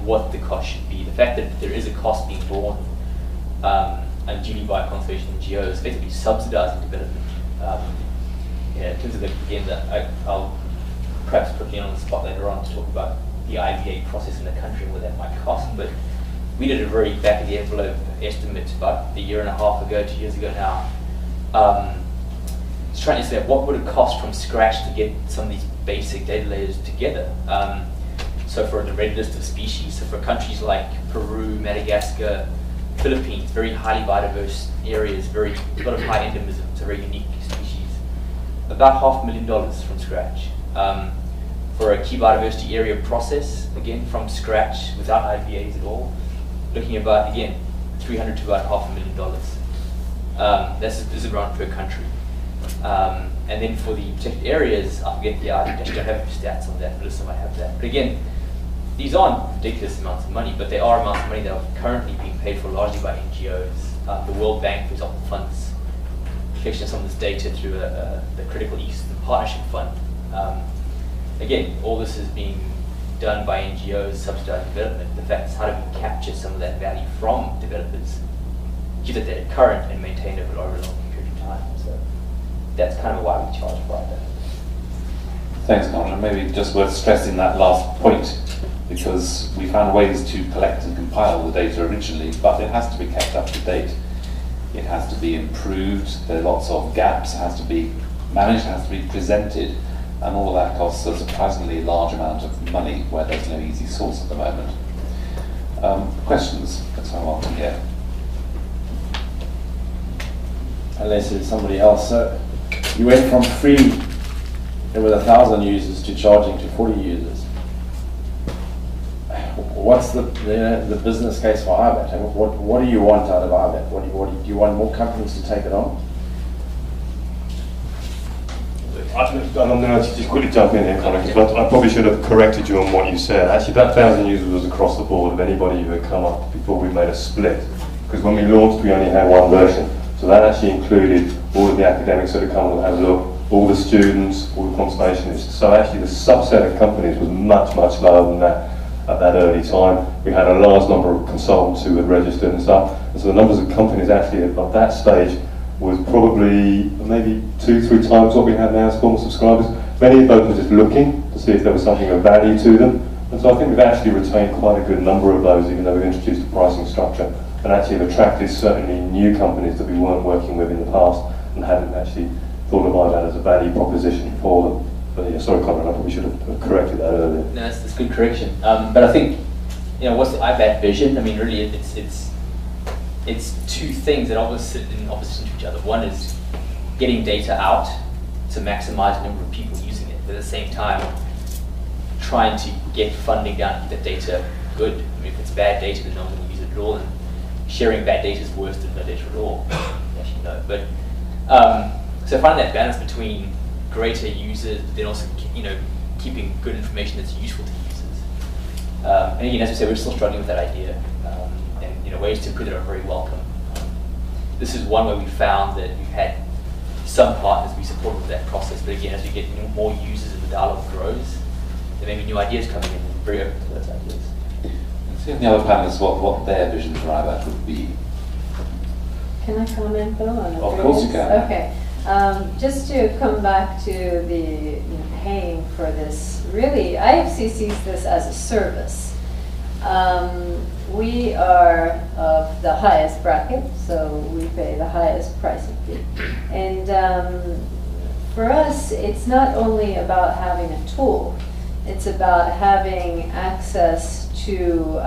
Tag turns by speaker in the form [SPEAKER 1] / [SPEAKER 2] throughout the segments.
[SPEAKER 1] what the cost should be. The fact that there is a cost being borne unduly by conservation NGOs, effectively subsidizing development. In terms of I'll perhaps put Leon on the spot later on to talk about the IBAT process in the country and what that might cost. But we did a very back of the envelope estimate about a year and a half ago, 2 years ago now. It's trying to say what would it cost from scratch to get some of these basic data layers together. So for the red list of species, so for countries like Peru, Madagascar, Philippines, very highly biodiverse areas, a lot of high endemism, so very unique species, about $500,000 from scratch. For a key biodiversity area process, again from scratch, without IBAs at all, looking about, again, $300,000 to about $500,000. This is around per country. And then for the protected areas, I forget, I actually don't have stats on that, Melissa might have that. But again, these aren't ridiculous amounts of money, but they are amounts of money that are currently being paid for largely by NGOs. The World Bank, for example, funds collection of some of this data through the Critical Eastern Partnership Fund. Again, all this is being done by NGOs, subsidized development. The fact is, how do we capture some of that value from developers, keep that data current, and maintain it over a long period of time? So that's kind of why we charge for that.
[SPEAKER 2] Thanks, Conrad. Maybe just worth stressing that last point, because we found ways to collect and compile the data originally, but it has to be kept up to date. It has to be improved. There are lots of gaps. It has to be managed. It has to be presented. And all of that costs a surprisingly large amount of money where there's no easy source at the moment. Questions? That's what I want to hear.
[SPEAKER 3] Unless it's somebody else. So you went from free with 1,000 users to charging to 40 users. What's the business case for IBAT? And what do you want out of IBAT? Do you want more companies to take it on?
[SPEAKER 4] I'm going to just quickly jump in here, Conor, because I probably should have corrected you on what you said. Actually, that 1,000 users was across the board of anybody who had come up before we made a split. Because when we launched, we only had one version. So that actually included all of the academics that had come and had a look, all the students, all the conservationists. So actually, the subset of companies was much, much lower than that at that early time. We had a large number of consultants who had registered and stuff. And so the numbers of companies actually at that stage was probably maybe 2-3 times what we have now as former subscribers. Many of those were just looking to see if there was something of value to them. And so I think we've actually retained quite a good number of those, even though we've introduced a pricing structure. And actually have attracted certainly new companies that we weren't working with in the past and hadn't actually thought of IBAT as a value proposition for them. But yeah, sorry Conrad, I probably should have corrected that earlier.
[SPEAKER 1] No, that's a good correction. But I think, what's the IBAT vision? I mean, really, it's two things that always sit in opposition to each other. One is getting data out to maximize the number of people using it, but at the same time trying to get funding down to keep that data good. I mean, if it's bad data, then no one's going to use it at all, and sharing bad data is worse than no data at all. Actually, no. But so finding that balance between greater users, but then also keeping good information that's useful to users. And again, as we said, we're still struggling with that idea. Ways to improve it are very welcome. This is one where we found that we've had some partners be supportive of that process, but again, as we get more users and the dialogue grows, there may be new ideas coming in, and we're very open to those ideas.
[SPEAKER 2] Let's see on the other panelists what their vision for IBAT would be.
[SPEAKER 5] Can I comment, Bill?
[SPEAKER 2] Of course you can.
[SPEAKER 5] Okay. Just to come back to the paying for this, really, IFC sees this as a service. We are of the highest bracket, so we pay the highest pricing fee. And for us, it's not only about having a tool, it's about having access to,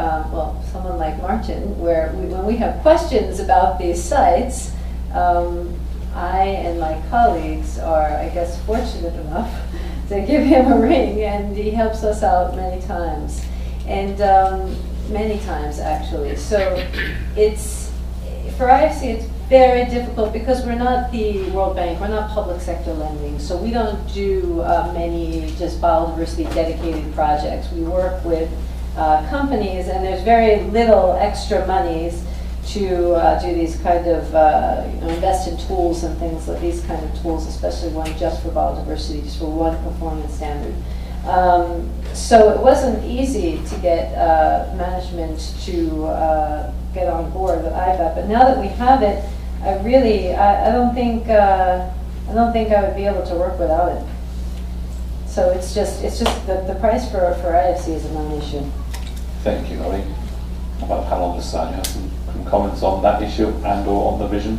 [SPEAKER 5] someone like Martin, where when we have questions about these sites, I and my colleagues are, I guess, fortunate enough to give him a ring, and he helps us out many times. And many times actually. So it's, for IFC it's very difficult because we're not the World Bank, we're not public sector lending, so we don't do many just biodiversity dedicated projects. We work with companies, and there's very little extra monies to do these kind of, invest in tools and things like these kind of tools, especially one just for biodiversity, just for one performance standard. So it wasn't easy to get management to get on board with IBAT. But now that we have it, I don't think I would be able to work without it. So it's just the price for IFC is a non-issue.
[SPEAKER 2] Thank you, Laurie. How about the panel on this side? You have some comments on that issue and or on the vision?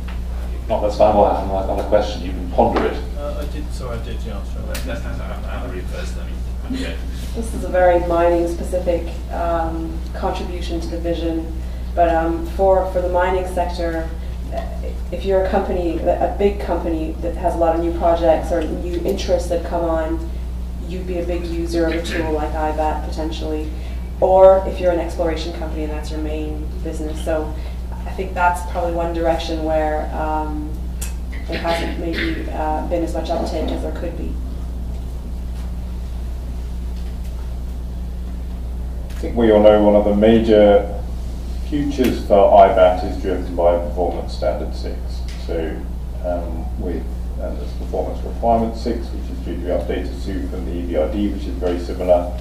[SPEAKER 2] If not, that's fine. We'll have another question. You can ponder it.
[SPEAKER 6] I did answer that. Let's have a read first. Okay.
[SPEAKER 7] This is a very mining-specific contribution to the vision, but for the mining sector, if you're a company, a big company that has a lot of new projects or new interests that come on, you'd be a big user of a tool like IBAT potentially, or if you're an exploration company and that's your main business. So I think that's probably one direction where there hasn't maybe been as much uptake as there could be.
[SPEAKER 8] I think we all know one of the major futures for IBAT is driven by Performance Standard 6. So there's Performance Requirement 6, which is due to be updated soon from the EBRD, which is very similar.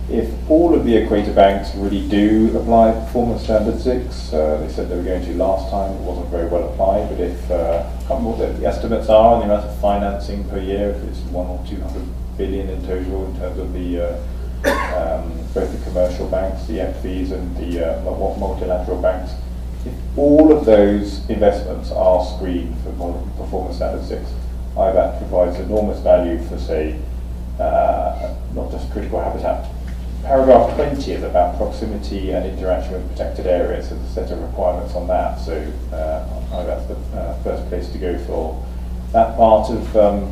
[SPEAKER 8] If all of the equator banks really do apply Performance Standard 6, they said they were going to last time, it wasn't very well applied, but if, I can't remember what the estimates are on the amount of financing per year, if it's 100 or 200 billion in total in terms of the both the commercial banks, the FVs and the multilateral banks. If all of those investments are screened for Performance Standard 6, IBAT provides enormous value for, say, not just critical habitat. Paragraph 20 is about proximity and interaction with protected areas. There's a set of requirements on that, so IBAT's the first place to go for that part of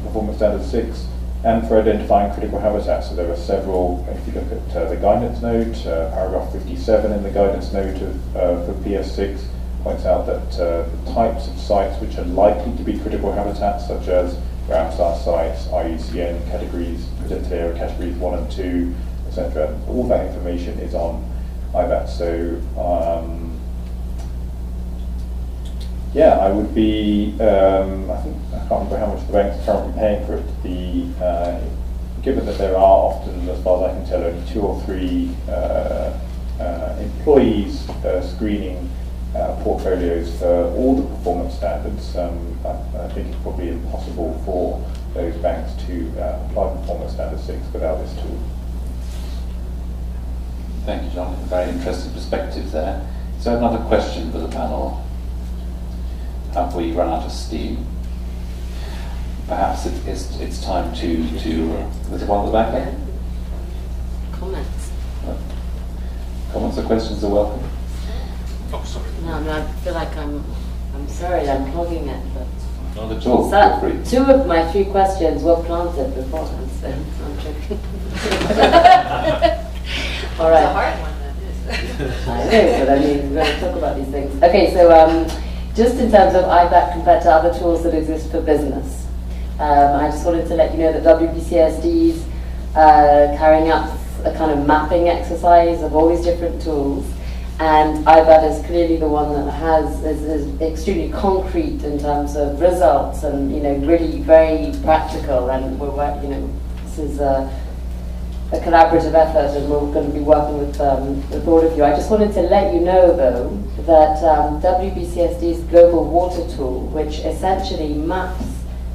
[SPEAKER 8] Performance Standard 6. And for identifying critical habitats. So there are several, if you look at the guidance note, paragraph 57 in the guidance note for PS6 points out that the types of sites which are likely to be critical habitats, such as Ramsar sites, IUCN categories, protected area categories 1 and 2, etc. All that information is on IBAT. So yeah, I would be, I think, I can't remember how much the bank's currently paying for it. Given that there are often, as far as I can tell, only 2 or 3 employees screening portfolios for all the performance standards, I think it's probably impossible for those banks to apply Performance Standard 6 without this tool.
[SPEAKER 2] Thank you, John. Very interesting perspective there. Is there another question for the panel? Have we run out of steam? Perhaps it's time to there's one at the back there?
[SPEAKER 9] Comments.
[SPEAKER 2] Comments or questions are welcome.
[SPEAKER 6] Oh, sorry.
[SPEAKER 9] No, I feel like I'm sorry I'm clogging it, but
[SPEAKER 2] Not at all. Feel free.
[SPEAKER 9] 2 of my 3 questions were planted beforehand, so I'm joking. All right.
[SPEAKER 10] It's a hard one, that is.
[SPEAKER 9] I know, but I mean, we're going to talk about these things. Okay, so just in terms of IBAT compared to other tools that exist for business, I just wanted to let you know that WBCSD is carrying out a kind of mapping exercise of all these different tools, and IBAT is clearly the one that is extremely concrete in terms of results and really very practical, and this is a collaborative effort, and we're going to be working with all of you. I just wanted to let you know, though, that WBCSD's Global Water Tool, which essentially maps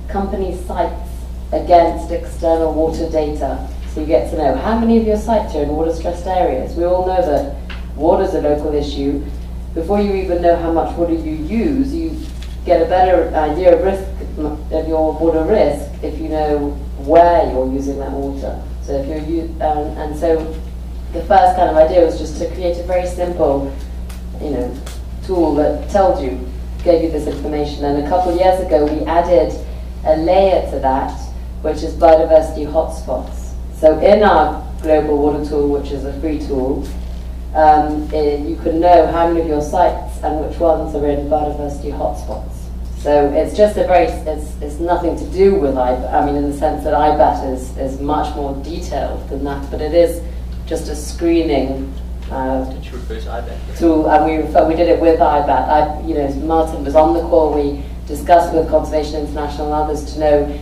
[SPEAKER 9] company sites against external water data, so you get to know how many of your sites are in water-stressed areas. We all know that water is a local issue. Before you even know how much water you use, you get a better idea of your water risk if you know where you're using that water. So if you're and so the first kind of idea was just to create a very simple, tool that gave you this information. And a couple of years ago, we added a layer to that, which is biodiversity hotspots. So in our Global Water Tool, which is a free tool, you can know how many of your sites and which ones are in biodiversity hotspots. So it's just it's nothing to do with IBAT, I mean, in the sense that IBAT is much more detailed than that, but it is just a screening
[SPEAKER 1] Did you refer to IBAT?
[SPEAKER 9] tool, and we did it with IBAT. Martin was on the call, we discussed with Conservation International and others to know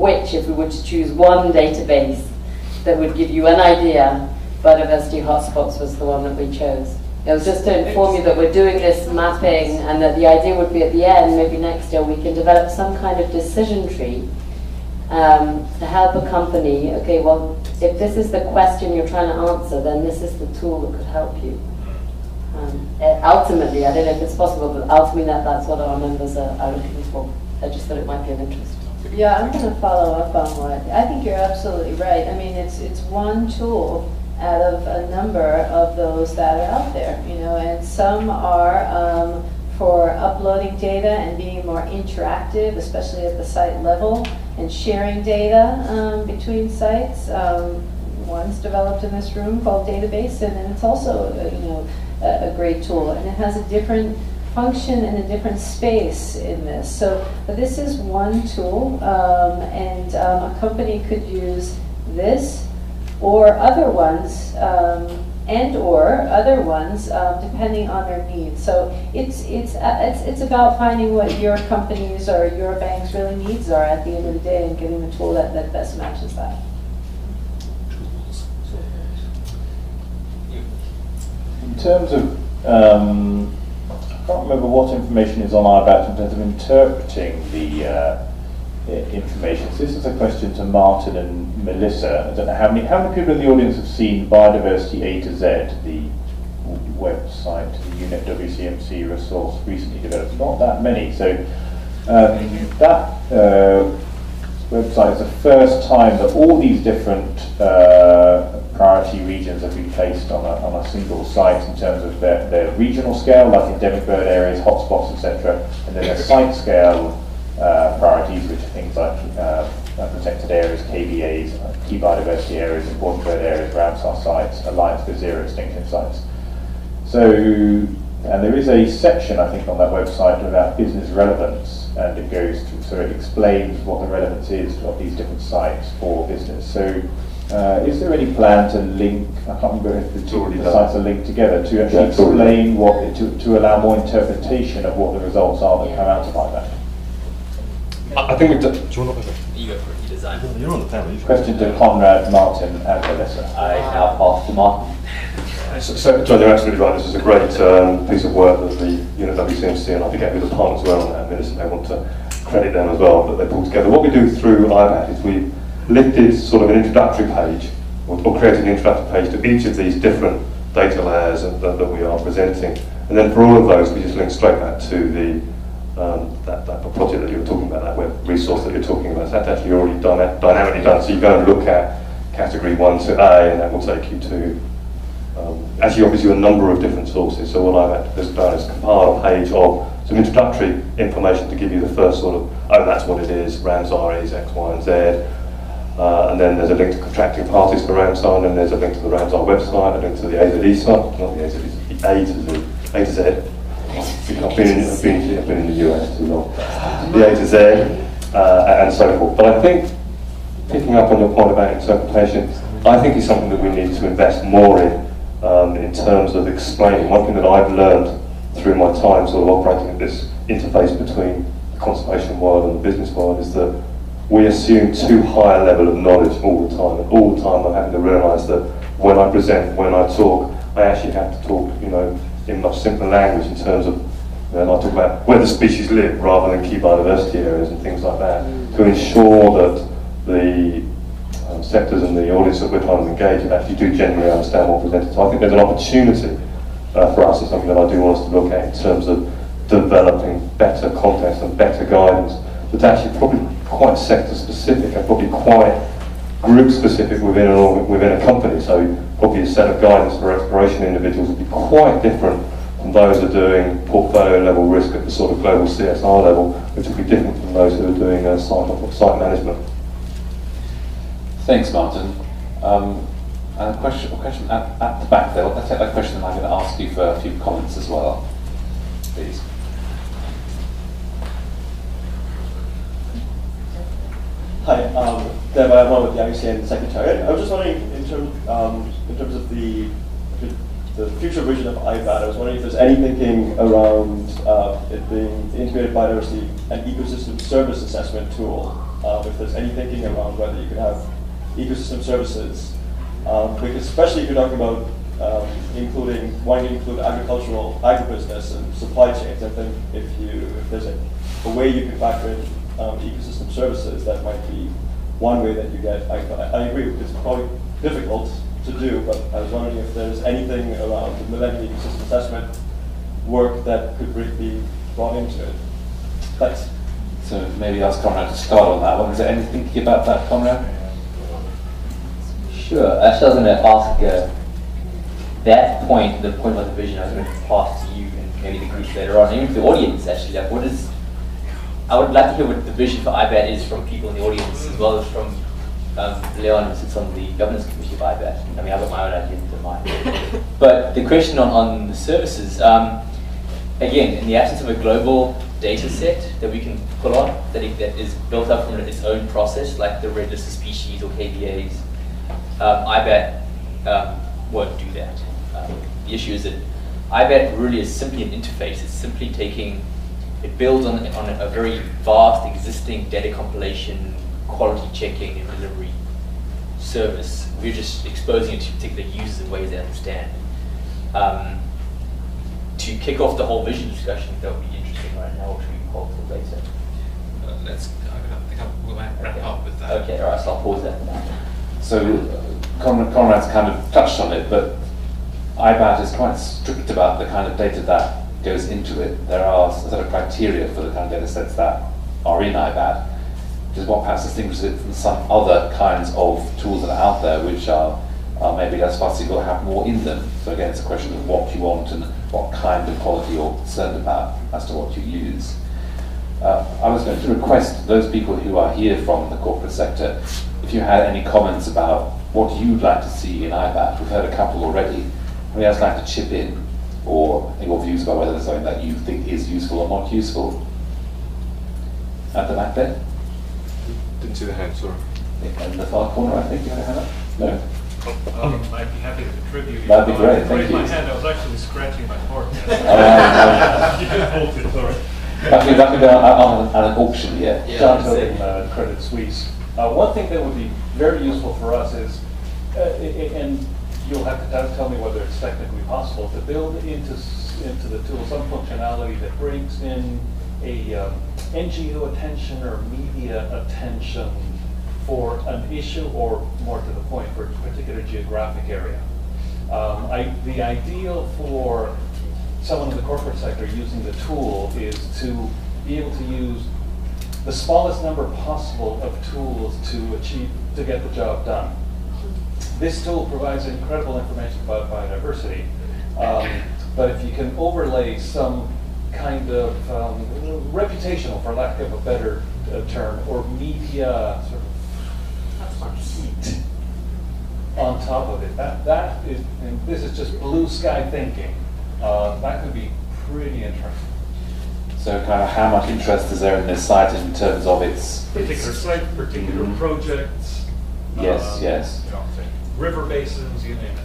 [SPEAKER 9] which, if we were to choose one database that would give you an idea, biodiversity hotspots was the one that we chose. It was just to inform you that we're doing this mapping, and that the idea would be at the end, maybe next year, we can develop some kind of decision tree to help a company. Okay, well, if this is the question you're trying to answer, then this is the tool that could help you. Ultimately, I don't know if it's possible, but ultimately that's what our members are looking for. I just thought it might be of interest.
[SPEAKER 5] Yeah, I'm going to follow up on what, I think you're absolutely right. I mean, it's one tool out of a number of those that are out there, you know, and some are for uploading data and being more interactive, especially at the site level, and sharing data between sites. One's developed in this room called Database, and it's also, you know, a great tool, and it has a different function and a different space in this. So this is one tool, and a company could use this or other ones, depending on their needs. So it's about finding what your company's or your bank's really needs are at the end of the day, and getting the tool that best matches that.
[SPEAKER 8] In terms of, I can't remember what information is on IBAT in terms of interpreting the information. So this is a question to Martin and Melissa. I don't know how many people in the audience have seen Biodiversity A to Z, the website, the UNEP WCMC resource recently developed. Not that many. So that website is the first time that all these different priority regions have been placed on a single site in terms of their regional scale, like endemic bird areas, hotspots, etc., and then their site scale priorities, which are things like protected areas, KBAs, key biodiversity areas, important bird areas, Ramsar sites, Alliance for Zero Extinction sites. So, and there is a section, I think, on that website about business relevance, and it goes through, so it explains what the relevance is of these different sites for business. So, is there any plan to link, I can't remember if the sites are linked together, to actually explain what, to allow more interpretation of what the results are that come out of IBAT?
[SPEAKER 4] I think we've done. Do you want to
[SPEAKER 1] You go for it, you design.
[SPEAKER 4] You're on the panel.
[SPEAKER 8] Question to Conrad, Martin, and Melissa.
[SPEAKER 1] I now pass to Martin.
[SPEAKER 4] So, John, you're absolutely right. This is a great piece of work that the UNEP WCMC, and I forget who the partners were on that, Melissa may want to credit them as well, that they pulled together. What we do through IBAT is we lifted sort of an introductory page, or created an introductory page to each of these different data layers that we are presenting. And then for all of those, we just link straight back to the that project that you were talking about, that web resource that you're talking about. So that's actually already dynamically done. So you go and look at category 1 to A, and that will take you to, actually offers you a number of different sources. So what I've done is compile a page of some introductory information to give you the first sort of, oh, that's what it is, Ramsar is X, Y, and Z. And then there's a link to contracting parties for Ramsar, and then there's a link to the Ramsar website, a link to the AZE site, not the AZE, the A to Z. I've been in the US too long. The A to Z, and so forth. But I think, picking up on your point about interpretation, I think it's something that we need to invest more in terms of explaining. One thing that I've learned through my time sort of operating at this interface between the conservation world and the business world is that we assume too high a level of knowledge all the time. And all the time I'm having to realise that when I present, when I talk, I actually have to talk, you know, in much simpler language in terms of, you know, I talk about where the species live rather than key biodiversity areas and things like that, to ensure that the sectors and the audience that we're trying to engage with actually do genuinely understand what we're presented. So I think there's an opportunity for us, and something that I do want us to look at in terms of developing better context and better guidance that's actually probably quite sector specific and probably quite group specific within a company. So probably a set of guidance for exploration individuals would be quite different from those who are doing portfolio level risk at the sort of global CSR level, which would be different from those who are doing site management.
[SPEAKER 2] Thanks, Martin. And a question at the back there. Let's take that question, and I'm going to ask you for a few comments as well, please.
[SPEAKER 11] Hi, Dev, I'm one with the IUCN Secretariat. I was just wondering, in terms of the future vision of IBAT, I was wondering if there's any thinking around it being the Integrated Biodiversity and Ecosystem Service Assessment Tool, if there's any thinking around whether you could have ecosystem services, because especially if you're talking about wanting to include agribusiness and supply chains, I think if there's a way you can factor in ecosystem services, that might be one way that you get. I agree, it's probably difficult to do, but I was wondering if there's anything around the Millennium Ecosystem Assessment work that could really be brought into it. Thanks.
[SPEAKER 2] So maybe ask Conrad to start on that one. Is there any thinking about that, Conrad?
[SPEAKER 1] Sure. Actually, I was going to ask that point, the point about the vision, I was going to pass to you and maybe the group later on, even the audience actually. Like, I would like to hear what the vision for IBAT is from people in the audience, as well as from Leon, who sits on the governance committee of IBAT. I mean, I've got my own ideas in mind. But the question on the services, again, in the absence of a global data set that we can pull on, that is built up from its own process, like the red list of species or KVAs, IBAT won't do that. The issue is that IBAT really is simply an interface. It's simply it builds on a very vast existing data compilation, quality checking and delivery service. We're just exposing it to particular users in ways they understand. To kick off the whole vision discussion, that would be interesting right now, or should we hold till later?
[SPEAKER 6] I think we'll wrap up with that.
[SPEAKER 1] Okay, all right, so I'll pause that now.
[SPEAKER 2] So Conrad's kind of touched on it, but IBAT is quite strict about the kind of data that goes into it. There are a set of criteria for the kind of data sets that are in IBAT, which is what perhaps distinguishes it from some other kinds of tools that are out there, which are maybe less fussy but have more in them. So again, it's a question of what you want and what kind of quality you're concerned about as to what you use. I was going to request those people who are here from the corporate sector, if you had any comments about what you'd like to see in IBAT. We've heard a couple already. Anybody else like to chip in, or your views about whether there's something that you think is useful or not useful? At the back there?
[SPEAKER 4] Didn't see the hand, sorry.
[SPEAKER 2] In the far corner, I think you had a hand up? No?
[SPEAKER 6] I'd be happy to contribute.
[SPEAKER 2] That'd be great,
[SPEAKER 6] I
[SPEAKER 2] thank you.
[SPEAKER 6] my hand, I was actually scratching my forehead.
[SPEAKER 2] You
[SPEAKER 6] can hold it, sorry.
[SPEAKER 2] That could be on an auction here.
[SPEAKER 12] John Tobin, Credit Suisse. One thing that would be very useful for us is, and you'll have to tell me whether it's technically possible, to build into the tool some functionality that brings in a NGO attention or media attention for an issue, or more to the point, for a particular geographic area. The ideal for someone in the corporate sector using the tool is to be able to use the smallest number possible of tools to get the job done. This tool provides incredible information about biodiversity, but if you can overlay some kind of reputational, for lack of a better term, or media sort of heat on top of it, that is, and this is just blue sky thinking, that could be pretty interesting.
[SPEAKER 2] So kind of how much interest is there in this site in terms of its...
[SPEAKER 6] Particular site, particular projects.
[SPEAKER 2] Yes, yes.
[SPEAKER 6] You know, river basins, you name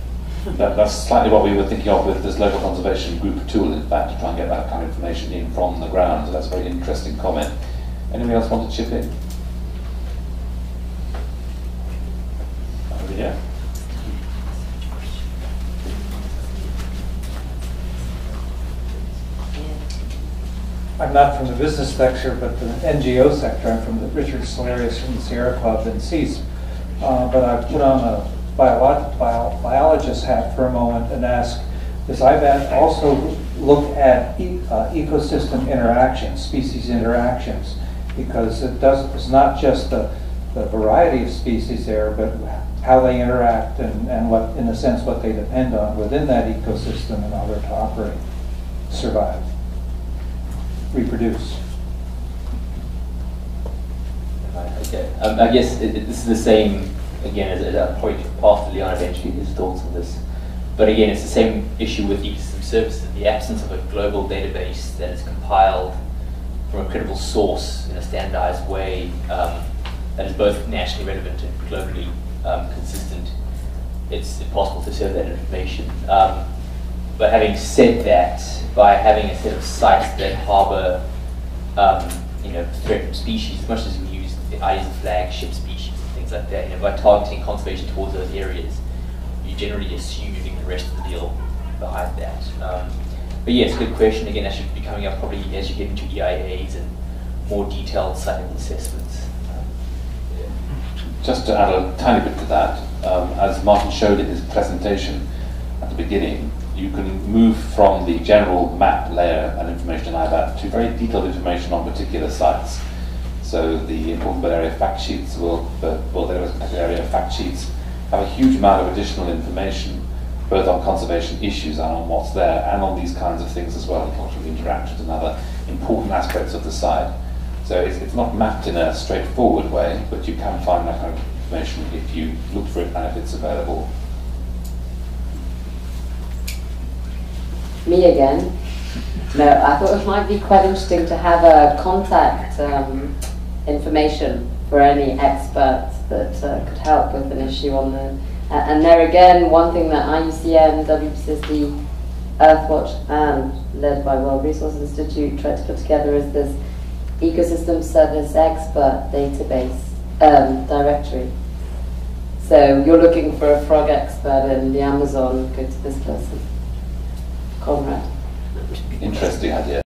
[SPEAKER 6] it.
[SPEAKER 2] That's slightly what we were thinking of with this local conservation group tool, in fact, to try and get that kind of information in from the ground. So that's a very interesting comment. Anybody else want to chip in? Over here.
[SPEAKER 13] I'm not from the business sector, but the NGO sector. I'm from the Richard Solarius from the Sierra Club in CEASE. But I've put on a biologist hat for a moment and ask, does IBAT also look at ecosystem interactions, species interactions? Because it's not just the variety of species there, but how they interact and what, in a sense, what they depend on within that ecosystem in order to operate, survive, reproduce.
[SPEAKER 1] Okay, I guess this is the same, again, as a point past Leon eventually, his thoughts on this. But again, it's the same issue with ecosystem services, the absence of a global database that is compiled from a credible source in a standardized way that is both nationally relevant and globally consistent. It's impossible to serve that information. But having said that, by having a set of sites that harbor threatened species, as much as we use the ideas of flagship species and things like that. You know, by targeting conservation towards those areas, you generally assume you're getting the rest of the deal behind that. But yes, good question. Again, that should be coming up probably as you get into EIAs and more detailed site level assessments.
[SPEAKER 2] Just to add a tiny bit to that, as Martin showed in his presentation at the beginning, you can move from the general map layer and information in IBAT to very detailed information on particular sites. So the important bird area fact sheets area fact sheets have a huge amount of additional information, both on conservation issues and on what's there, and on these kinds of things as well, cultural interactions and other important aspects of the site. So it's not mapped in a straightforward way, but you can find that kind of information if you look for it and if it's available.
[SPEAKER 9] Me again. No, I thought it might be quite interesting to have a contact information for any experts that could help with an issue on the. And there again, one thing that IUCN, WPCSD, Earthwatch, and led by World Resources Institute tried to put together is this ecosystem service expert database directory. So you're looking for a frog expert in the Amazon, go to this person. Conrad.
[SPEAKER 2] Interesting idea.